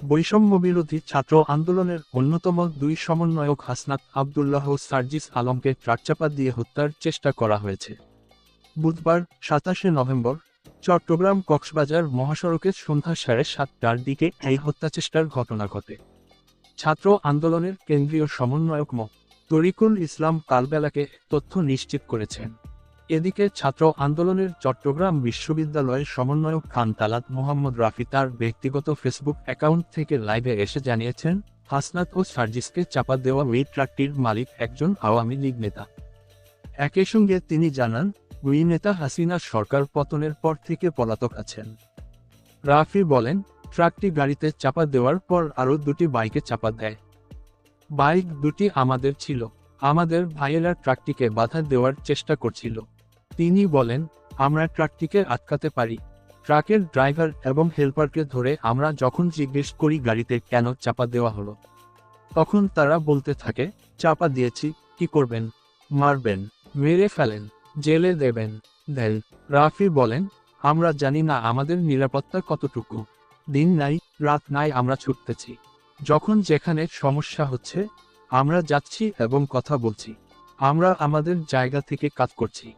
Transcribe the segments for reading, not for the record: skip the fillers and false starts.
বৈষম্যবিরোধী ছাত্র আন্দোলনের অন্যতম দুই সমন্বয়ক হাসনাত আবদুল্লাহ ও সার্জিস আলমকে ট্রাকচাপা দিয়ে হত্যার চেষ্টা করা হয়েছে। বুধবার ২৭শে নভেম্বর চট্টগ্রাম কক্সবাজার মহাসড়কে সন্ধ্যা ৭:৩০টার দিকে এই হত্যাচেষ্টার ঘটনা ঘটে। ছাত্র আন্দোলনের কেন্দ্রীয় সমন্বয়ক তরিকুল ইসলাম কালবেলাকে তথ্য নিশ্চিত করেছেন। এদিকে ছাত্র আন্দোলনের চট্টগ্রাম বিশ্ববিদ্যালয়ের সমন্বয়ক খান তালাত মোহাম্মদ রাফি তার ব্যক্তিগত ফেসবুক অ্যাকাউন্ট থেকে লাইভে এসে জানিয়েছেন, হাসনাত ও সার্জিসকে চাপা দেওয়া ওই ট্রাকটির মালিক একজন আওয়ামী লীগ নেতা। একই সঙ্গে তিনি জানান, ওই নেতা হাসিনা সরকার পতনের পর থেকে পলাতক আছেন। রাফি বলেন, ট্রাকটি গাড়িতে চাপা দেওয়ার পর আরও দুটি বাইকে চাপা দেয়। বাইক দুটি আমাদের ছিল। আমাদের ভাইয়েরা ট্রাকটিকে বাধা দেওয়ার চেষ্টা করছিল। তিনি বলেন, আমরা ট্রাকটিকে আটকাতে পারি। ট্রাকের ড্রাইভার এবং হেলপারকে ধরে আমরা যখন জিজ্ঞেস করি গাড়িতে কেন চাপা দেওয়া হলো, তখন তারা বলতে থাকে, চাপা দিয়েছি, কি করবেন, মারবেন, মেরে ফেলেন, জেলে দেবেন। রাফি বলেন, আমরা জানি না আমাদের নিরাপত্তা কতটুকু। দিন নাই রাত নাই আমরা ছুটতেছি। যখন যেখানে সমস্যা হচ্ছে আমরা যাচ্ছি এবং কথা বলছি। আমরা আমাদের জায়গা থেকে কাজ করছি।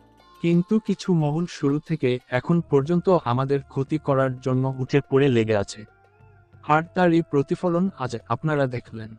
কিন্তু কিছু মহল শুরু থেকে এখন পর্যন্ত আমাদের ক্ষতি করার জন্য উঠে পড়ে লেগে আছে। আর তারই প্রতিফলন আজ আপনারা দেখলেন।